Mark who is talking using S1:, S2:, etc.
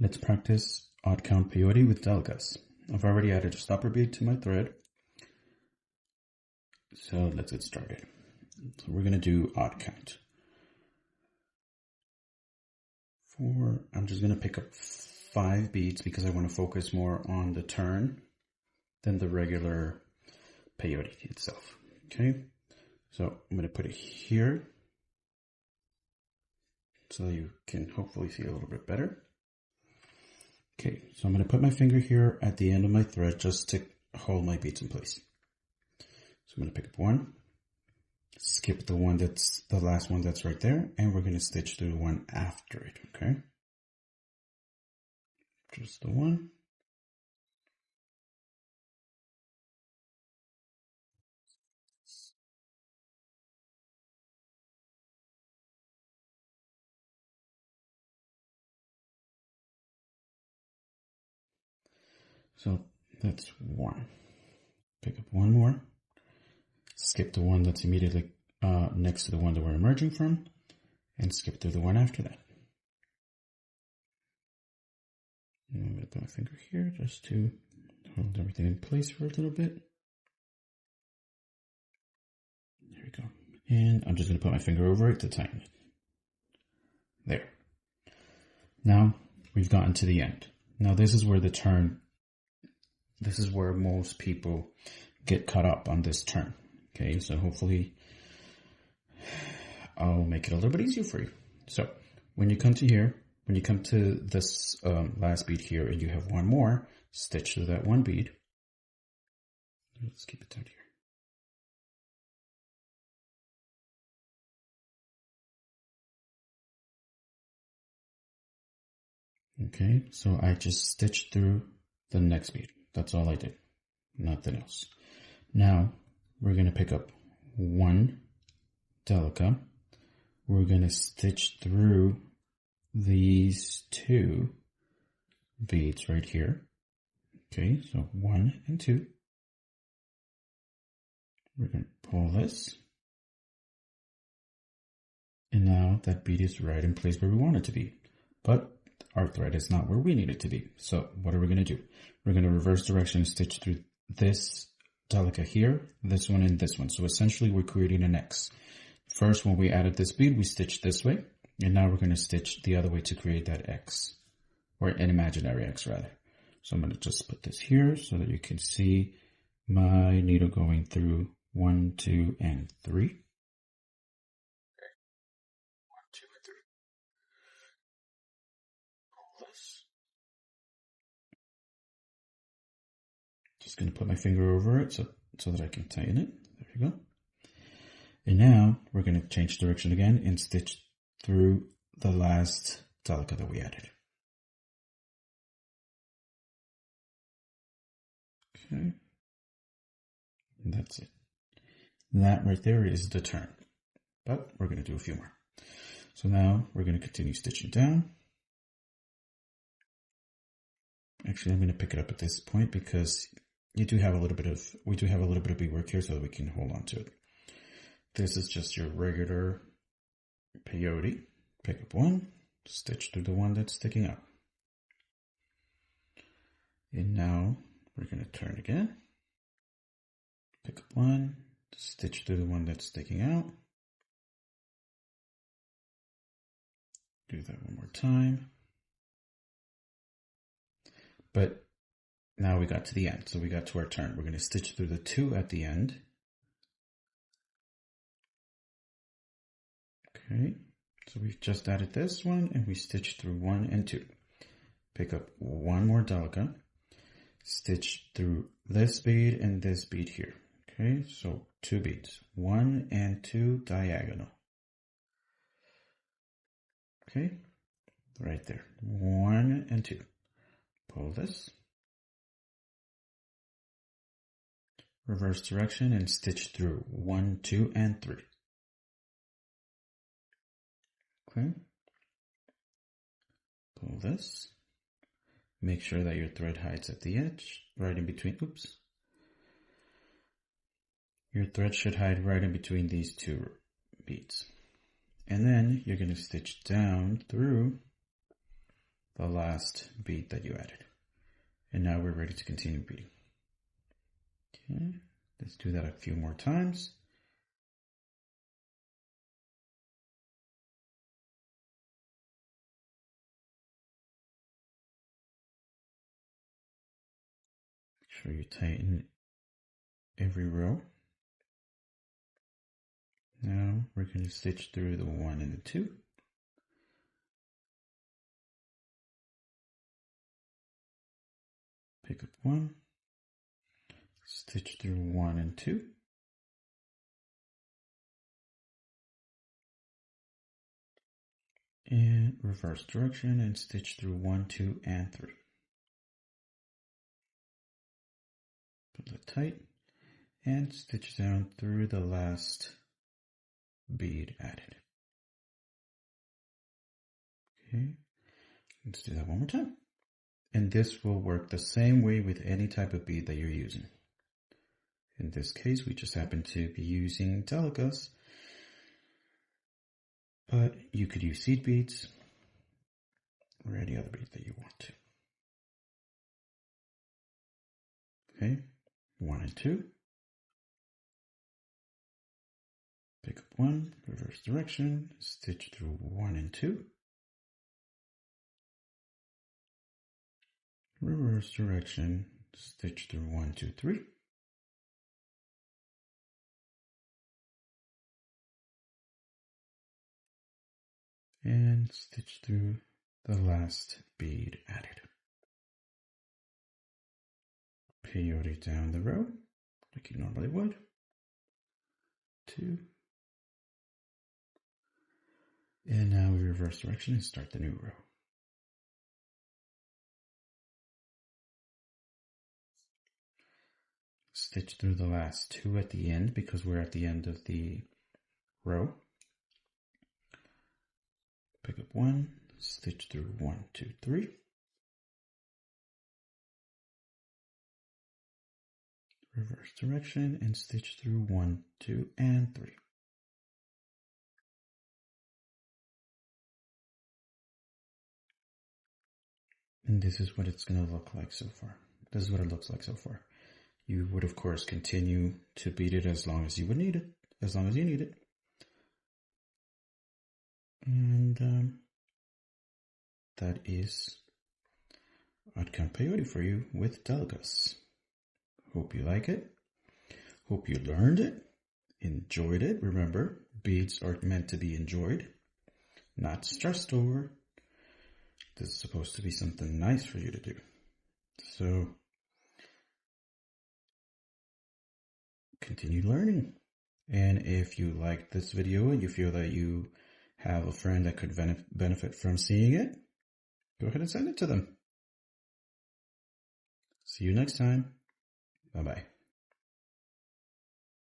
S1: Let's practice odd count peyote with Delicas. I've already added a stopper bead to my thread, so let's get started. So we're going to do odd count. I'm just going to pick up 5 beads because I want to focus more on the turn than the regular peyote itself. Okay, so I'm going to put it here so you can hopefully see a little bit better. Okay, so I'm going to put my finger here at the end of my thread just to hold my beads in place. So I'm going to pick up one, skip the one that's the last one that's right there, and we're going to stitch through the one after it, okay? Just the one. So that's one. Pick up one more, skip the one that's immediately next to the one that we're emerging from, and skip through the one after that. And I'm going to put my finger here just to hold everything in place for a little bit. There we go. And I'm just going to put my finger over it to tighten it. There. Now we've gotten to the end. Now this is where the turn, this is where most people get caught up on this turn. Okay, so hopefully I'll make it a little bit easier for you. So when you come to here, when you come to this last bead here and you have one more, stitch through that one bead. Let's keep it down here. Okay, so I just stitched through the next bead. That's all I did, nothing else. Now we're going to pick up one Delica. We're going to stitch through these 2 beads right here. Okay, so 1 and 2. We're going to pull this. And now that bead is right in place where we want it to be. But our thread is not where we need it to be. So what are we going to do? We're going to reverse direction and stitch through this Delica here, this one, and this one. So essentially we're creating an X. First, when we added this bead, we stitched this way. And now we're going to stitch the other way to create that X. Or an imaginary X, rather. So I'm going to just put this here so that you can see my needle going through 1, 2, and 3. 1, 2, and 3. Pull this. Just going to put my finger over it so that I can tighten it. There we go. And now we're going to change direction again and stitch through the last Delica that we added. Okay. And that's it. That right there is the turn. But we're going to do a few more. So now we're going to continue stitching down. Actually, I'm going to pick it up at this point because we do have a little bit of beadwork here so that we can hold on to it. This is just your regular peyote. Pick up one, stitch through the one that's sticking out. And now we're going to turn again. Pick up one, stitch through the one that's sticking out. Do that one more time. But now we got to the end, so we got to our turn. We're going to stitch through the 2 at the end. Okay, so we've just added this one and we stitched through 1 and 2. Pick up one more Delica, stitch through this bead and this bead here. Okay, so 2 beads, 1 and 2 diagonal. Okay, right there, 1 and 2. Pull this. Reverse direction and stitch through 1, 2, and 3. Okay. Pull this. Make sure that your thread hides at the edge, right in between. Oops. Your thread should hide right in between these 2 beads. And then you're going to stitch down through the last bead that you added. And now we're ready to continue beading. Okay, let's do that a few more times. Make sure you tighten every row. Now we're going to stitch through the 1 and the 2. Pick up 1, stitch through 1 and 2. And reverse direction and stitch through 1, 2, and 3. Pull it tight and stitch down through the last bead added. Okay, let's do that one more time. And this will work the same way with any type of bead that you're using. In this case, we just happen to be using Delicas, but you could use seed beads or any other bead that you want to. Okay, 1 and 2. Pick up 1, reverse direction, stitch through 1 and 2. Reverse direction, stitch through 1, 2, 3. And stitch through the last bead added. Peyote down the row, like you normally would. 2. And now we reverse direction and start the new row. Stitch through the last 2 at the end because we're at the end of the row. Pick up 1, stitch through 1, 2, 3. Reverse direction and stitch through 1, 2, and 3. And this is what it's going to look like so far. This is what it looks like so far. You would, of course, continue to bead it as long as you would need it, as long as you need it. And that is outcome peyote for you with Delicas. Hope you like it. Hope you learned it, enjoyed it. Remember, beads are meant to be enjoyed, not stressed over. This is supposed to be something nice for you to do. So, continue learning. And if you liked this video and you feel that you have a friend that could benefit from seeing it, go ahead and send it to them. See you next time. Bye-bye.